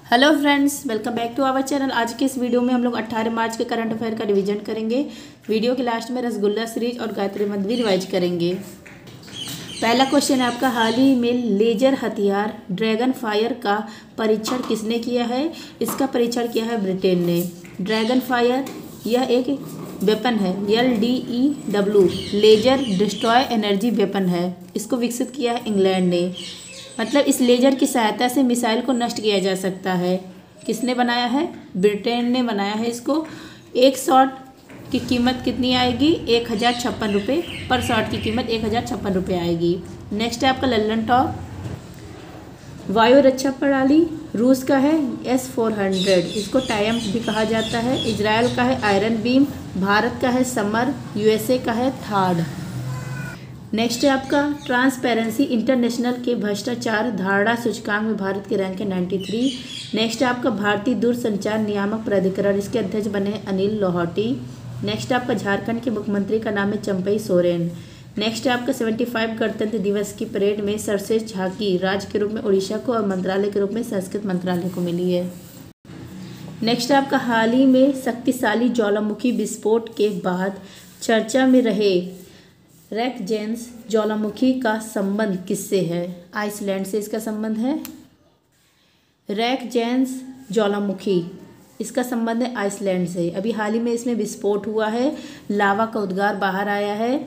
Hello friends, welcome back to our channel. आज के इस वीडियो में हम लोग 18 मार्च के करंट अफेयर का रिवीजन करेंगे। वीडियो के लास्ट में रसगुल्ला सीरीज और गायत्री मंत्र भी रिवाइज करेंगे। पहला क्वेश्चन है आपका, हाल ही में लेजर हथियार ड्रैगन फायर का परीक्षण किसने किया है? इसका परीक्षण किया है ब्रिटेन ने। ड्रैगन फायर यह एक वेपन है, LDEW laser destroy energy weapon है। इसको विकसित किया है इंग्लैंड ने। मतलब इस लेजर की सहायता से मिसाइल को नष्ट किया जा सकता है। किसने बनाया है? ब्रिटेन ने बनाया है इसको। एक शॉट की कीमत कितनी आएगी? 1056 रुपये पर शॉट की कीमत 1056 रुपये आएगी। नेक्स्ट है आपका लल्लन टॉप वायु रक्षा प्रणाली, रूस का है S-400, इसको टायम्स भी कहा जाता है। इजराइल का है आयरन बीम, भारत का है समर, USA का है थार्ड। नेक्स्ट है आपका ट्रांसपेरेंसी इंटरनेशनल के भ्रष्टाचार धारणा सूचकांक में भारत की रैंक है 93। नेक्स्ट है आपका भारतीय दूरसंचार नियामक प्राधिकरण, इसके अध्यक्ष बने हैं अनिल लोहाटी। नेक्स्ट है आपका झारखंड के मुख्यमंत्री का नाम है चंपई सोरेन। नेक्स्ट है आपका 75 गणतंत्र दिवस की परेड में सर्वश्रेष्ठ झांकी राज्य के रूप में उड़ीसा को और मंत्रालय के रूप में संस्कृत मंत्रालय को मिली है। नेक्स्ट है आपका हाल ही में शक्तिशाली ज्वालामुखी विस्फोट के बाद चर्चा में रहे रैकजेंस ज्वालामुखी का संबंध किससे है? आइसलैंड से इसका संबंध है। रैकजेंस ज्वालामुखी, इसका संबंध है आइसलैंड से। अभी हाल ही में इसमें विस्फोट हुआ है, लावा का उद्गार बाहर आया है।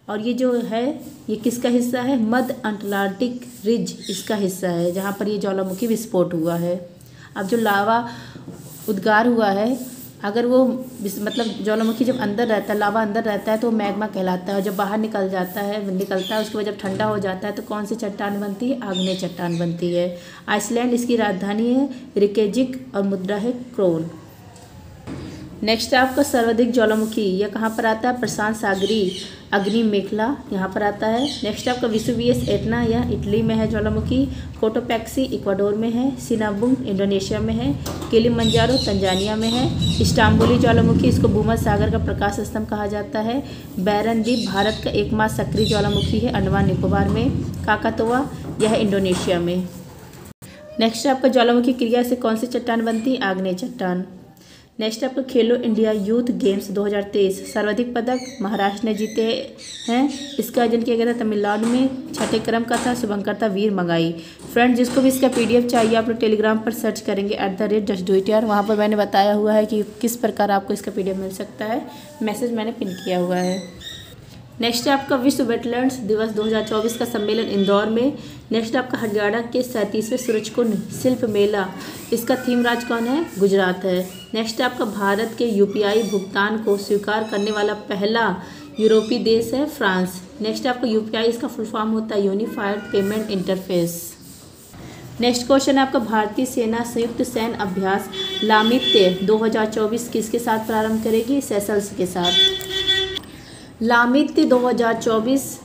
और ये जो है ये किसका हिस्सा है? मध्य अटलांटिक रिज इसका हिस्सा है, जहाँ पर ये ज्वालामुखी विस्फोट हुआ है। अब जो लावा उद्गार हुआ है, अगर वो मतलब ज्वालामुखी जब अंदर रहता है, लावा अंदर रहता है तो मैग्मा कहलाता है। और जब बाहर निकलता है उसके बाद जब ठंडा हो जाता है तो कौन सी चट्टान बनती है? आग्नेय चट्टान बनती है। आइसलैंड इसकी राजधानी है रिकेजिक और मुद्रा है क्रोन। नेक्स्ट है आपका सर्वाधिक ज्वालामुखी, यह कहाँ पर आता है? प्रशांत सागरी अग्नि मेखला यहाँ पर आता है। नेक्स्ट आपका विसुवियस एटना, यह इटली में है ज्वालामुखी। कोटोपैक्सी इक्वाडोर में है। सिनाबुंग इंडोनेशिया में है। किलिमंजारो तंजानिया में है। इस्तांबुली ज्वालामुखी, इसको भूमध्य सागर का प्रकाश स्तंभ कहा जाता है। बैरन द्वीप भारत का एकमात्र सक्रिय ज्वालामुखी है अंडमान निकोबार में। काकातोआ यह इंडोनेशिया में। नेक्स्ट आपका ज्वालामुखी क्रिया से कौन सी चट्टान बनती है? आग्नेय चट्टान। नेक्स्ट आपका खेलो इंडिया यूथ गेम्स 2023, सर्वाधिक पदक महाराष्ट्र ने जीते हैं। इसका आयोजन किया गया था तमिलनाडु में। छठे क्रम का था, शुभंकर था वीर मंगाई। फ्रेंड, जिसको भी इसका PDF चाहिए आप लोग टेलीग्राम पर सर्च करेंगे @justdoityar, वहाँ पर मैंने बताया हुआ है कि किस प्रकार आपको इसका PDF मिल सकता है। मैसेज मैंने पिन किया हुआ है। नेक्स्ट है आपका विश्व वेटलैंड्स दिवस 2024 का सम्मेलन इंदौर में। नेक्स्ट आपका हरियाणा के 37वें सूरजकुंड शिल्प मेला, इसका थीम राज्य कौन है? गुजरात है। नेक्स्ट आपका भारत के UPI भुगतान को स्वीकार करने वाला पहला यूरोपीय देश है फ्रांस। नेक्स्ट आपका UPI, इसका फुल फॉर्म होता है unified payment interface. Next question है आपका भारतीय सेना संयुक्त सैन्य अभ्यास लामित्य 2024 किसके साथ प्रारंभ करेगी? सेशल्स के साथ। लामित्य 2024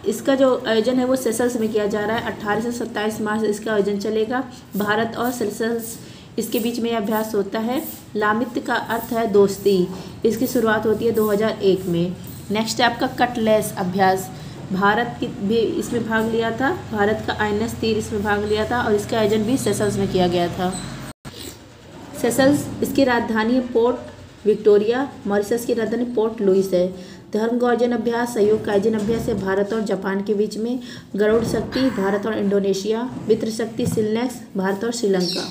इसका जो आयोजन है वो सेशल्स में किया जा रहा है। 18 से 27 मार्च इसका आयोजन चलेगा। भारत और सेशल्स इसके बीच में यह अभ्यास होता है। लामित्य का अर्थ है दोस्ती। इसकी शुरुआत होती है 2001 में। नेक्स्ट है आपका कटलेस अभ्यास, भारत की भी इसमें भाग लिया था। भारत का INS तीर इसमें भाग लिया था और इसका आयोजन भी सेशल्स में किया गया था। सेशल्स इसकी राजधानी पोर्ट विक्टोरिया, मॉरिशस की राजधानी पोर्ट लुइस है। धर्म गौर्जन अभ्यास संयुक्त कायजन अभ्यास है भारत और जापान के बीच में। गरुड़ शक्ति भारत और इंडोनेशिया। मित्र शक्ति सिलनेक्स भारत और श्रीलंका।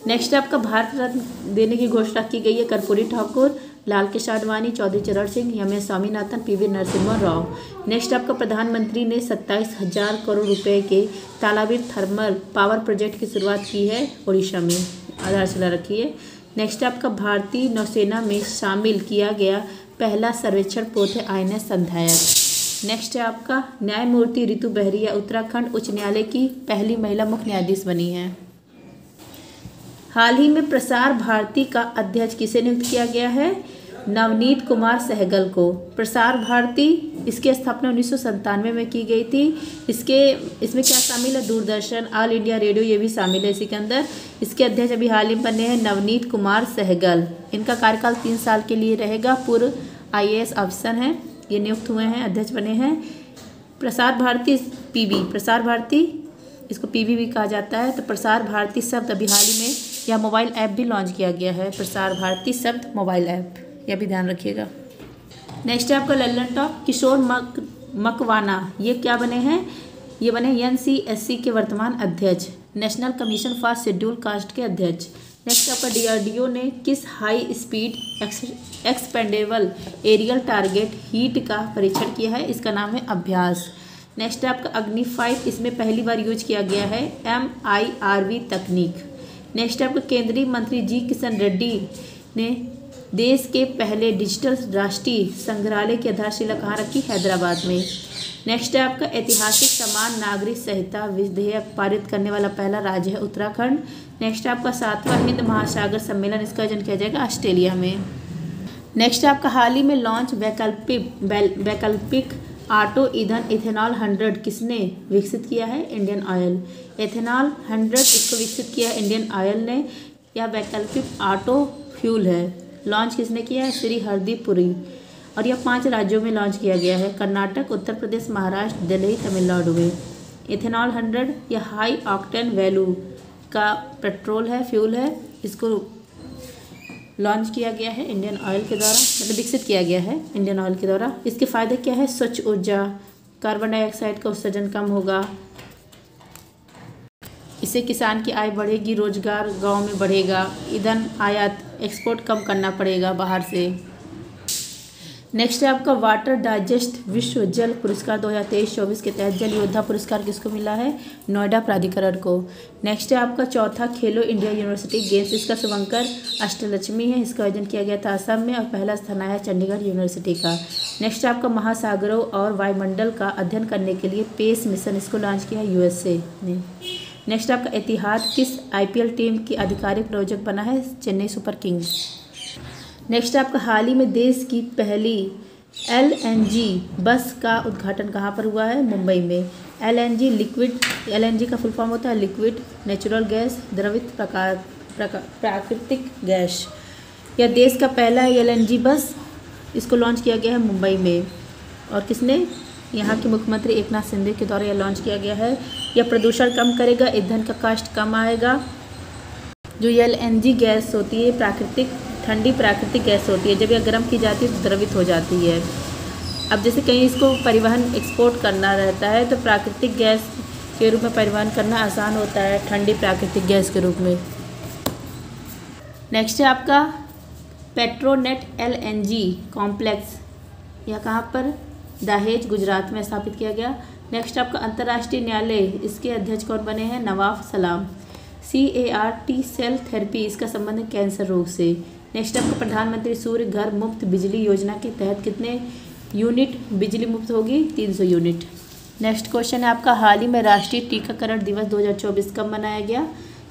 नेक्स्ट आपका भारत रत्न देने की घोषणा की गई है कर्पूरी ठाकुर, लाल कृष्ण आडवाणी, चौधरी चरण Singh, MS Swaminathan, PV Narasimha Rao. Next आपका प्रधानमंत्री ने 27,000 करोड़ रुपए के तालाबीर थर्मल पावर प्रोजेक्ट की शुरुआत की है उड़ीसा में, आधारशिला रखी है। नेक्स्ट आपका भारतीय नौसेना में शामिल किया गया पहला सर्वेक्षण पोत है INS संधायक। नेक्स्ट है आपका न्यायमूर्ति रितु बहरिया उत्तराखंड उच्च न्यायालय की पहली महिला मुख्य न्यायाधीश बनी है। हाल ही में प्रसार भारती का अध्यक्ष किसे नियुक्त किया गया है? नवनीत कुमार सहगल को। प्रसार भारती इसकी स्थापना 1997 में की गई थी। इसमें क्या शामिल है? दूरदर्शन, ऑल इंडिया रेडियो, ये भी शामिल है इसी के अंदर। इसके अध्यक्ष अभी हाल ही में बने हैं नवनीत कुमार सहगल। इनका कार्यकाल 3 साल के लिए रहेगा। पूर्व IAS अफसर हैं, ये नियुक्त हुए हैं, अध्यक्ष बने हैं। प्रसार भारती PB, प्रसार भारती इसको पीवी भी कहा जाता है। तो प्रसार भारती शब्द अभी हाल ही में यह मोबाइल ऐप भी लॉन्च किया गया है, प्रसार भारती शब्द मोबाइल ऐप, यह भी ध्यान रखिएगा। नेक्स्ट है आपका लल्लन टॉप किशोर मकवाना, ये क्या बने हैं? ये बने NCSC के वर्तमान अध्यक्ष, national commission for schedule caste के अध्यक्ष। नेक्स्ट आपका DRDO ने किस high speed expendable aerial target HEAT का परीक्षण किया है? इसका नाम है अभ्यास। नेक्स्ट आपका अग्नि 5, इसमें पहली बार यूज किया गया है MIRV तकनीक। नेक्स्ट आपका केंद्रीय मंत्री जी किशन रेड्डी ने देश के पहले डिजिटल राष्ट्रीय संग्रहालय की आधारशिला कहाँ रखी? हैदराबाद में। नेक्स्ट है आपका ऐतिहासिक समान नागरिक संहिता विधेयक पारित करने वाला पहला राज्य है उत्तराखंड। नेक्स्ट आपका 7वां हिंद महासागर सम्मेलन, इसका आयोजन किया जाएगा ऑस्ट्रेलिया में। नेक्स्ट आपका हाल ही में लॉन्च वैकल्पिक ऑटो ईंधन इथेनॉल 100 किसने विकसित किया है? Indian oil. इथेनॉल 100 इसको विकसित किया है इंडियन ऑयल ने। यह वैकल्पिक ऑटो फ्यूल है। लॉन्च किसने किया है? श्री हरदीप पुरी। और यह 5 राज्यों में लॉन्च किया गया है, कर्नाटक, उत्तर प्रदेश, महाराष्ट्र, दिल्ली, तमिलनाडु में। इथेनॉल 100 यह हाई ऑक्टेन वैल्यू का पेट्रोल है, फ्यूल है। इसको लॉन्च किया गया है इंडियन ऑयल के द्वारा, मतलब विकसित किया गया है इंडियन ऑयल के द्वारा। इसके फायदे क्या है? स्वच्छ ऊर्जा, कार्बन डाइऑक्साइड का उत्सर्जन कम होगा, इससे किसान की आय बढ़ेगी, रोजगार गांव में बढ़ेगा, ईंधन आयात एक्सपोर्ट कम करना पड़ेगा बाहर से। नेक्स्ट है आपका वाटर डाइजेस्ट विश्व जल पुरस्कार 2023-24 के तहत जल योद्धा पुरस्कार किसको मिला है? नोएडा प्राधिकरण को। नेक्स्ट है आपका चौथा खेलो इंडिया यूनिवर्सिटी गेम्स, इसका शुभंकर अष्टलक्ष्मी है, इसका आयोजन किया गया था असम में और पहला स्थान आया चंडीगढ़ यूनिवर्सिटी का। नेक्स्ट है आपका महासागरों और वायुमंडल का अध्ययन करने के लिए पेस मिशन, इसको लॉन्च किया है USA ने। नेक्स्ट आपका एतिहाद किस IPL टीम की आधिकारिक प्रायोजक बना है? Chennai super Kings. नेक्स्ट आपका हाल ही में देश की पहली LNG बस का उद्घाटन कहाँ पर हुआ है? मुंबई में। LNG का फुल फॉर्म होता है लिक्विड नेचुरल गैस, द्रवित प्राकृतिक गैस। यह देश का पहला LNG बस, इसको लॉन्च किया गया है मुंबई में। और किसने? यहाँ के मुख्यमंत्री एकनाथ शिंदे के द्वारा यह लॉन्च किया गया है। यह प्रदूषण कम करेगा, ईंधन का कॉस्ट कम आएगा। जो LNG गैस होती है ठंडी प्राकृतिक गैस होती है, जब यह गर्म की जाती है तो द्रवित हो जाती है। अब जैसे कहीं इसको परिवहन एक्सपोर्ट करना रहता है तो प्राकृतिक गैस के रूप में परिवहन करना आसान होता है, ठंडी प्राकृतिक गैस के रूप में। नेक्स्ट है आपका पेट्रोनेट LNG कॉम्प्लेक्स, यह कहाँ पर? दहेज गुजरात में स्थापित किया गया। नेक्स्ट आपका अंतर्राष्ट्रीय न्यायालय, इसके अध्यक्ष कौन बने हैं? नवाब सलाम। CAR-T सेल थेरेपी, इसका संबंध है कैंसर रोग से। नेक्स्ट आपका प्रधानमंत्री सूर्य घर मुफ्त बिजली योजना के तहत कितने यूनिट बिजली मुफ्त होगी? 300 यूनिट। नेक्स्ट क्वेश्चन है आपका हाल ही में राष्ट्रीय टीकाकरण दिवस 2024 कब मनाया गया?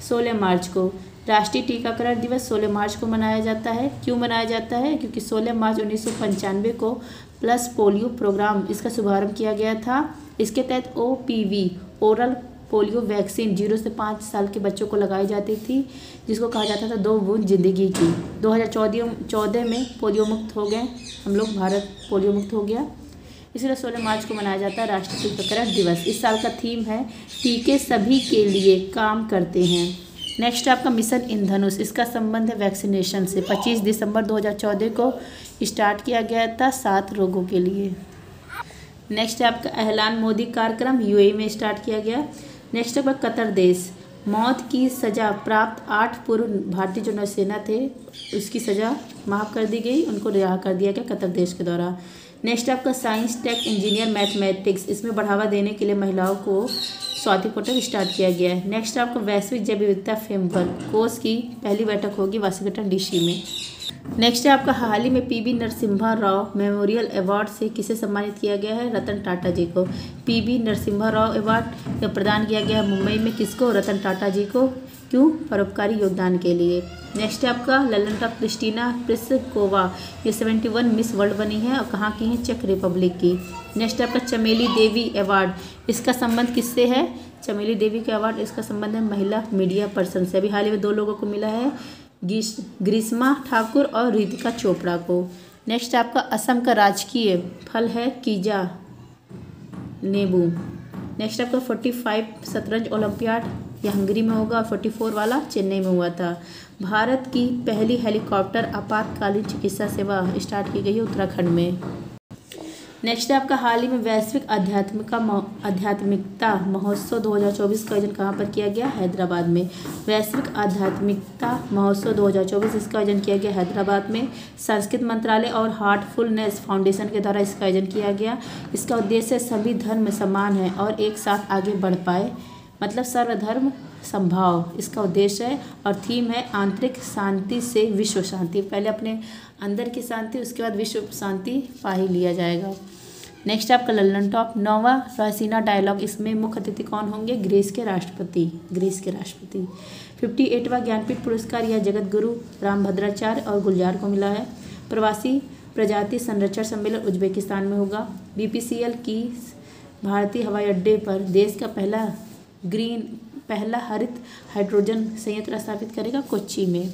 16 मार्च को। राष्ट्रीय टीकाकरण दिवस 16 मार्च को मनाया जाता है। क्यों मनाया जाता है? क्योंकि 16 मार्च 1995 को प्लस पोलियो प्रोग्राम, इसका शुभारंभ किया गया था। इसके तहत OPV ओरल पोलियो वैक्सीन 0 से 5 साल के बच्चों को लगाई जाती थी, जिसको कहा जाता था 2 बूंद जिंदगी की। 2014 में पोलियो मुक्त हो गए हम लोग, भारत पोलियो मुक्त हो गया, इसलिए 16 मार्च को मनाया जाता है राष्ट्रीय टीकाकरण दिवस। इस साल का थीम है टीके सभी के लिए काम करते हैं। नेक्स्ट आपका मिशन इंद्रधनुष, इसका संबंध है वैक्सीनेशन से। 25 दिसंबर 2014 को स्टार्ट किया गया था 7 रोगों के लिए। नेक्स्ट आपका एहलान मोदी कार्यक्रम UAE में स्टार्ट किया गया। नेक्स्ट आपका कतर देश, मौत की सज़ा प्राप्त 8 पूर्व भारतीय जो नौसेना थे उसकी सज़ा माफ़ कर दी गई, उनको रिहा कर दिया गया कतर देश के द्वारा। नेक्स्ट आपका साइंस टेक इंजीनियर मैथमेटिक्स, इसमें बढ़ावा देने के लिए महिलाओं को स्वाति पोर्टल स्टार्ट किया गया है। नेक्स्ट आपका वैश्विक जैव विविधता फ्रेमवर्क कोर्स की पहली बैठक होगी वाशिंगटन DC में। नेक्स्ट है आपका हाल ही में PV Narasimha Rao memorial award से किसे सम्मानित किया गया है? रतन टाटा जी को। PV नरसिम्हा राव अवार्ड प्रदान किया गया है मुंबई में, किसको? रतन टाटा जी को। क्यों? परोपकारी योगदान के लिए। नेक्स्ट है आपका ललन टॉप क्रिस्टीना प्लिसकोवा, ये 71 मिस वर्ल्ड बनी है और कहाँ की हैं? चेक रिपब्लिक की। नेक्स्ट आपका चमेली देवी अवार्ड, इसका संबंध किससे है? चमेली देवी का अवार्ड, इसका संबंध है महिला मीडिया पर्सन से। अभी हाल ही में 2 लोगों को मिला है, ग्रीष्मा ठाकुर और रितिका चोपड़ा को। नेक्स्ट आपका असम का राजकीय फल है कीजा नींबू। नेक्स्ट आपका 45 शतरंज ओलंपियाड ये हंगरी में होगा और 44 वाला चेन्नई में हुआ था। भारत की पहली हेलीकॉप्टर आपातकालीन चिकित्सा सेवा स्टार्ट की गई है उत्तराखंड में। नेक्स्ट है आपका हाल ही में वैश्विक आध्यात्मिकता महोत्सव 2024 का आयोजन कहाँ पर किया गया? हैदराबाद में। वैश्विक आध्यात्मिकता महोत्सव 2024 इसका आयोजन किया गया हैदराबाद में। संस्कृत मंत्रालय और हार्टफुलनेस फाउंडेशन के द्वारा इसका आयोजन किया गया। इसका उद्देश्य सभी धर्म समान है और एक साथ आगे बढ़ पाए, मतलब सर्वधर्म संभाव इसका उद्देश्य है। और थीम है आंतरिक शांति से विश्व शांति। पहले अपने अंदर की शांति, उसके बाद विश्व शांति पा ही लिया जाएगा। नेक्स्ट आपका लल्लन टॉप 9वां रायसीना डायलॉग, इसमें मुख्य अतिथि कौन होंगे? ग्रीस के राष्ट्रपति। 58वां ज्ञानपीठ पुरस्कार यह जगत गुरु रामभद्राचार्य और गुलजार को मिला है। प्रवासी प्रजाति संरक्षण सम्मेलन उज्बेकिस्तान में होगा। BPCL की भारतीय हवाई अड्डे पर देश का पहला हरित हाइड्रोजन संयंत्र स्थापित करेगा कोच्चि में।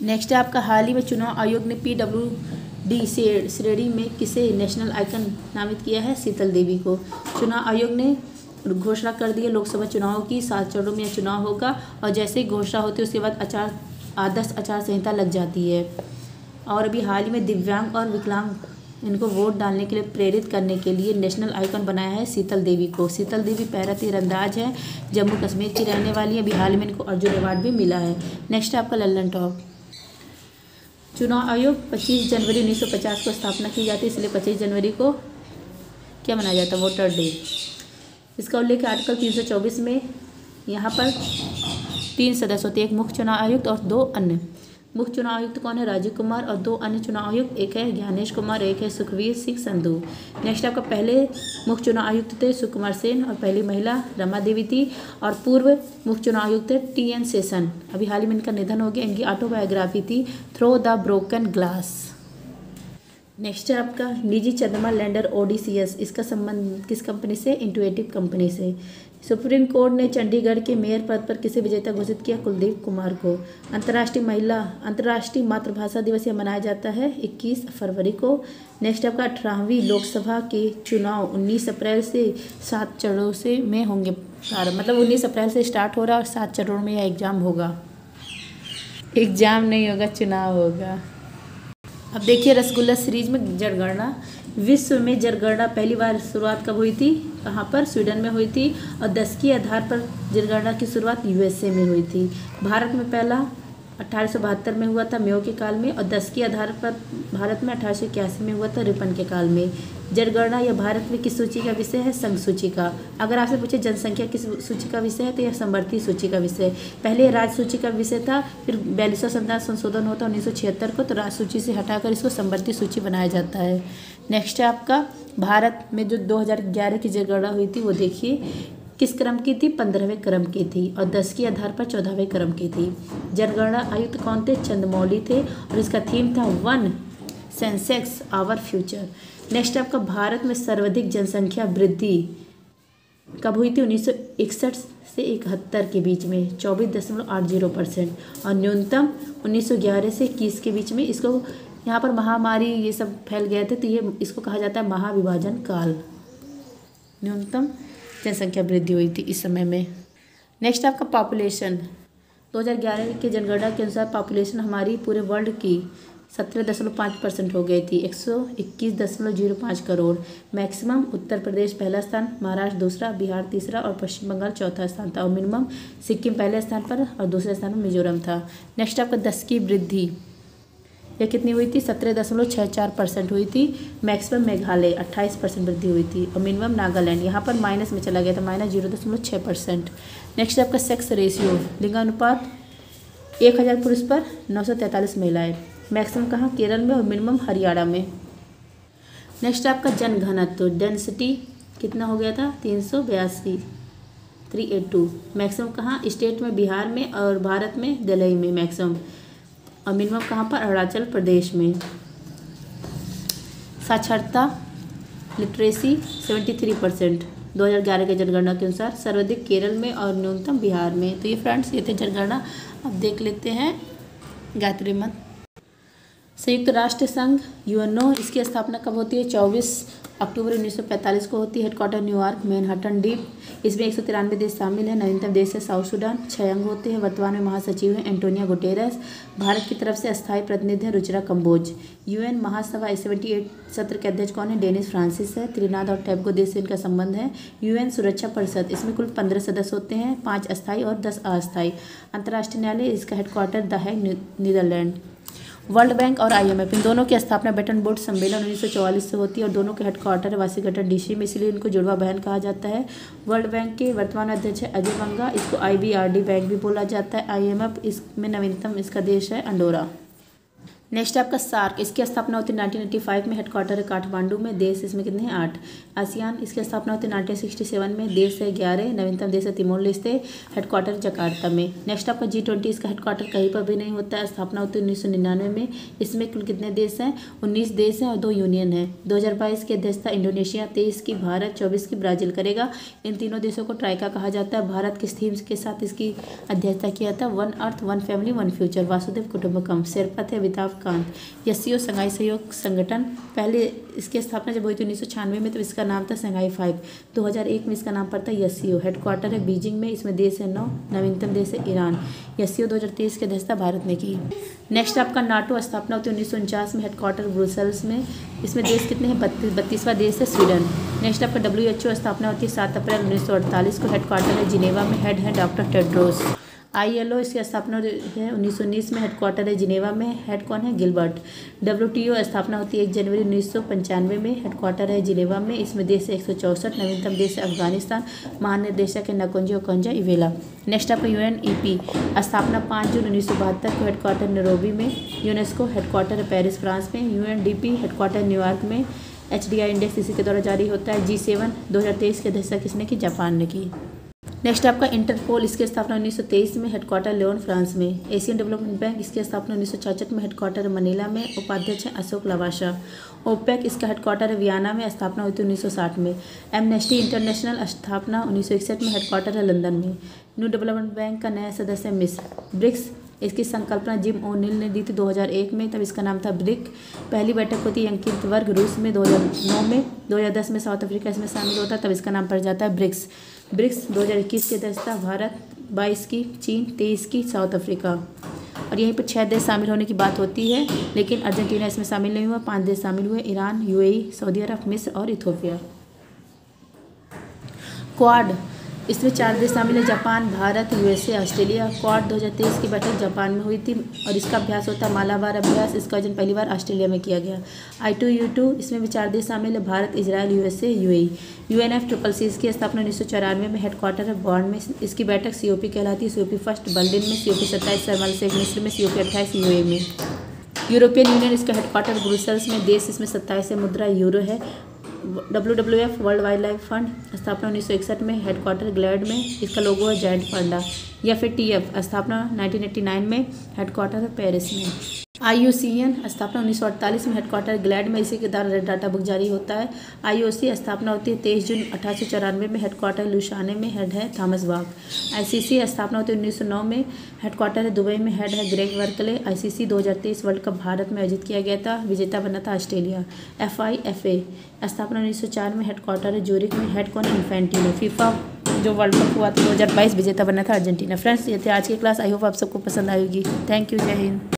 नेक्स्ट है आपका हाल ही में चुनाव आयोग ने PWD श्रेणी में किसे नेशनल आइकन नामित किया है? शीतल देवी को। चुनाव आयोग ने घोषणा कर दी है लोकसभा चुनाव की 7 चरणों में यह चुनाव होगा और जैसे ही घोषणा होती है उसके बाद आदर्श आचार संहिता लग जाती है। और अभी हाल ही में दिव्यांग और विकलांग इनको वोट डालने के लिए प्रेरित करने के लिए नेशनल आइकन बनाया है शीतल देवी को। शीतल देवी पैरा तीरंदाज है, जम्मू कश्मीर की रहने वाली है। अभी हाल में इनको अर्जुन अवार्ड भी मिला है। नेक्स्ट आपका लल्लन टॉप चुनाव आयोग 25 जनवरी 1950 को स्थापना की जाती है, इसलिए 25 जनवरी को क्या मनाया जाता है? Voter day. इसका उल्लेख आर्टिकल 324 में। यहाँ पर 3 सदस्य होते हैं, एक मुख्य चुनाव आयुक्त और 2 अन्य। मुख्य चुनाव आयुक्त कौन है? राजीव कुमार। और 2 अन्य चुनाव आयुक्त, एक है ज्ञानेश कुमार, एक है सुखवीर सिंह संधू। नेक्स्ट आपका पहले मुख्य चुनाव आयुक्त थे सुकुमार सेन और पहली महिला रमा देवी थी। और पूर्व मुख्य चुनाव आयुक्त थे TN सेशन। अभी हाल ही में इनका निधन हो गया। इनकी ऑटोबायोग्राफी थी through the broken glass. Next है आपका निजी चंद्रमा लैंडर ODCS, इसका संबंध किस कंपनी से? इंटुएटिव कंपनी से। सुप्रीम कोर्ट ने चंडीगढ़ के मेयर पद पर किसे विजेता घोषित किया? कुलदीप कुमार को। अंतर्राष्ट्रीय मातृभाषा दिवस यह मनाया जाता है 21 फरवरी को। नेक्स्ट आपका 18वीं लोकसभा के चुनाव 19 अप्रैल से 7 चरणों से में होंगे प्रारंभ, मतलब 19 अप्रैल से स्टार्ट हो रहा है और 7 चरणों में यह एग्जाम होगा। एग्जाम नहीं होगा, चुनाव होगा। अब देखिए रसगुल्ला सीरीज में जनगणना। विश्व में जनगणना पहली बार शुरुआत कब हुई थी? कहाँ पर? स्वीडन में हुई थी। और 10 के आधार पर जनगणना की शुरुआत USA में हुई थी। भारत में पहला 1872 में हुआ था मेयो के काल में। और 10 के आधार पर भारत में 1881 में हुआ था रिपन के काल में। जनगणना यह भारत में किस सूची का विषय है? संघ सूची का। अगर आपसे पूछे जनसंख्या किस सूची का विषय है तो यह समवर्ती सूची का विषय। पहले राज्य सूची का विषय था, फिर 42वां संशोधन होता 1976 को, तो राज्य सूची से हटाकर इसको समवर्ती सूची बनाया जाता है। नेक्स्ट है आपका भारत में जो 2011 की जनगणना हुई थी वो देखिए किस क्रम की थी? 15वें क्रम की थी और 10 के आधार पर 14वें क्रम की थी। जनगणना आयुक्त कौन थे? चंद्रमौली थे और इसका थीम था 1 सेंसेक्स आवर फ्यूचर। नेक्स्ट आपका भारत में सर्वाधिक जनसंख्या वृद्धि कब हुई थी? 1961 से 71 के बीच में 24.80% और न्यूनतम 1911 से 21 के बीच में। इसको यहाँ पर महामारी ये सब फैल गए थे तो ये इसको कहा जाता है महाविभाजन काल। न्यूनतम जनसंख्या वृद्धि हुई थी इस समय में। नेक्स्ट आपका पॉपुलेशन 2011 के जनगणना के अनुसार पॉपुलेशन हमारी पूरे वर्ल्ड की 17.5% हो गई थी, 121.05 करोड़। मैक्सिमम उत्तर प्रदेश पहला स्थान, महाराष्ट्र दूसरा, बिहार तीसरा और पश्चिम बंगाल चौथा स्थान था। और मिनिमम सिक्किम पहले स्थान पर और दूसरे स्थान पर मिजोरम था। नेक्स्ट आपका 10 की वृद्धि यह कितनी हुई थी? 17.64% हुई थी। मैक्सिमम मेघालय 28% वृद्धि हुई थी और मिनिमम नागालैंड यहाँ पर माइनस में चला गया था, -0.6%। नेक्स्ट आपका सेक्स रेशियो लिंगानुपात 1000 पुरुष पर 943 महिलाएं। मैक्सिमम कहाँ? केरल में और मिनिमम हरियाणा में। नेक्स्ट आपका जनघनत्व डेंसिटी कितना हो गया था? 382। मैक्सिमम कहाँ? स्टेट में बिहार में और भारत में दिल्ली में मैक्सिमम। और मिनिमम कहाँ पर? अरुणाचल प्रदेश में। साक्षरता लिटरेसी 73% 2011 के जनगणना के अनुसार, सर्वाधिक केरल में और न्यूनतम बिहार में। तो ये फ्रेंड्स ये थे जनगणना। अब देख लेते हैं गायत्री मंत्र। संयुक्त राष्ट्र संघ UNO इसकी स्थापना कब होती है? 24 अक्टूबर 1945 को होती है। हेडक्वार्टर न्यूयॉर्क मैनहट्टन द्वीप। इसमें 193 देश शामिल हैं। नवीनतम देश है साउथ सूडान। 6 अंग होते हैं। वर्तमान में महासचिव हैं एंटोनियो गुटेरेस। भारत की तरफ से अस्थायी प्रतिनिधि हैं रुचिरा कंबोज। यूएन महासभा 78 सत्र के अध्यक्ष कौन है? डेनिस फ्रांसिस है। त्रिनाद और टैबगो देश से इनका संबंध है। यूएन सुरक्षा परिषद, इसमें कुल 15 सदस्य होते हैं, 5 अस्थायी और 10 अस्थायी। अंतर्राष्ट्रीय न्यायालय, इसका headquarter the Hague, Netherlands. World Bank और आईएमएफ, इन दोनों की स्थापना ब्रेटन वुड्स सम्मेलन 1944 से होती है और दोनों के हेडक्वार्टर है वाशिंगटन डीसी में, इसलिए इनको जुड़वा बहन कहा जाता है। वर्ल्ड बैंक के वर्तमान अध्यक्ष है अजय बंगा। इसको आईबीआरडी बैंक भी बोला जाता है। आईएमएफ, इसमें नवीनतम इसका देश है अंडोरा। नेक्स्ट आपका सार्क, इसकी स्थापना होती है 1985 में। हेडक्वार्टर है काठमांडू में। देश इसमें कितने हैं? 8। आसियान, इसकी स्थापना होती है 1967 में। देश है 11। नवीनतम देश है तिमोर लेस्ते। हेडक्वार्टर जकार्ता में। नेक्स्ट आपका G20, इसका हेडक्वार्टर कहीं पर भी नहीं होता है। स्थापना होती है 1999 में। इसमें कुल कितने देश हैं? 19 देश हैं और 2 यूनियन है। 2022 की अध्यक्षता इंडोनेशिया, 23 की भारत, 24 की ब्राजील करेगा। इन तीनों देशों को ट्राइका कहा जाता है। भारत किस थीम के साथ इसकी अध्यक्षता किया था? 1 अर्थ 1 फैमिली 1 फ्यूचर, वासुदेव कुटुंबकम। शेरपा थे अमिताभ कांत। एससीओ संघाई सहयोग संगठन, पहले इसकी स्थापना जब हुई थी 1996 में, तो इसका नाम था संघाई 5। 2001 में इसका नाम पड़ता है एससीओ। हेडक्वार्टर है बीजिंग में। इसमें देश है 9। नवीनतम देश है ईरान। एससीओ 2023 की अध्यक्षता भारत ने की। नेक्स्ट आपका नाटो, स्थापना होती है 1949 में। हेडक्वार्टर ब्रुसेल्स में। इसमें देश कितने हैं? 32वां देश है स्वीडन। नेक्स्ट आपका WHO, स्थापना होती है 7 अप्रैल 1948 को। हेडक्वार्टर है जिनेवा में। हेड है डॉक्टर टेड्रोस। ILO, इसकी स्थापना है 1919 में। हेडक्वार्टर है जिनेवा में। हेड कौन है? गिलबर्ट। WTO, स्थापना होती है 1 जनवरी 1995 में। हेडक्वार्टर है जिनेवा में। इसमें देश है 164। नवीनतम देश है अफगानिस्तान। महानिदेशक है नकुंजो ओकंजा इवेला। नेक्स्ट आपका UNEP, स्थापना 5 जून 1972 को। हेडक्वार्टर नैरोबी में। यूनेस्को, हेडक्वार्टर है पेरिस फ्रांस में। UNDP, हेडक्वार्टर न्यूयॉर्क में। HDI इंडेक्स इसी के द्वारा जारी होता है। G7 2023 की अध्यक्षता किसने की? जापान ने की। नेक्स्ट आपका इंटरपोल, इसकी स्थापना 1923 में। हेडक्वार्टर लियोन फ्रांस में। एशियन डेवलपमेंट बैंक, इसकी स्थापना 1966 में। हेडक्वार्टर मनीला में। उपाध्यक्ष है अशोक लवासा। ओपेक, इसका हेडक्वार्टर है वियना में। स्थापना हुई थी 1960 में। एमनेस्टी इंटरनेशनल, स्थापना 1961 में। हेडक्वार्टर है लंदन में। न्यू डेवलपमेंट बैंक का नया सदस्य है मिस्र। ब्रिक्स, इसकी संकल्पना जिम ओनिल ने दी थी 2001 में, तब इसका नाम था ब्रिक। पहली बैठक होती है अंकित वर्ग रूस में 2009 में। 2010 में साउथ अफ्रीका इसमें शामिल होता है, तब इसका नाम पड़ जाता है ब्रिक्स। ब्रिक्स 2021 की अध्यक्षता भारत, 22 की चीन, 23 की साउथ अफ्रीका। और यहीं पर 6 देश शामिल होने की बात होती है, लेकिन अर्जेंटीना इसमें शामिल नहीं हुआ। 5 देश शामिल हुए, ईरान, UAE, सऊदी अरब, मिस्र और इथोपिया। क्वाड, इसमें 4 देश शामिल है, Japan, Bharat, USA, Australia. Quad 2023 की बैठक जापान में हुई थी और इसका अभ्यास होता है मालाबार अभ्यास। इसका आयोजन पहली बार ऑस्ट्रेलिया में किया गया। I2U2, इसमें भी 4 देश शामिल है, Bharat, Israel, USA, UAE। UNFCCC, इसकी स्थापना 1994 में। हेडक्वार्टर है बॉर्न में। इसकी बैठक COP कहलाती है। COP फर्स्ट बर्लिन में। COP 27 शर्मा शेख मिस्र में। COP 28 UAE में। यूरोपियन यूनियन, इसका हेडक्वार्टर ब्रुसेल्स में। देश इसमें 27 है। मुद्रा यूरो है। WWF, world wild life fund, स्थापना 1961 में। हेडक्वार्टर ग्लैड में। इसका लोगो है जायंट पांडा। या फिर TF, स्थापना 1989 में। हेडक्वार्टर है पेरिस में। IUCN, स्थापना 1948 में। हेडक्वार्टर ग्लैड में। इसी के द्वारा डाटा बुक जारी होता है। IOC, स्थापना होती है 23 जून 1894 में। हेडक्वार्टर लुसाने में। हेड है थॉमस बाक। ICC, स्थापना होती है 1909 में। हेडक्वार्टर है दुबई में। हेड है Greg Berkeley. ICC 2023 world cup Bharat में आयोजित किया गया था। विजेता बना था ऑस्ट्रेलिया। FIFA, स्थापना 1904 में। हेडक्वार्टर है ज्यूरिख में। हेड कौन है? इन्फेंटिनो। FIFA, जो वर्ल्ड कप हुआ था 2022, विजेता बना था अर्जेंटीना। फ्रेंड्स, ये थे आज की क्लास। आई होप आप सबको पसंद आएगी। थैंक यू, जय हिंद।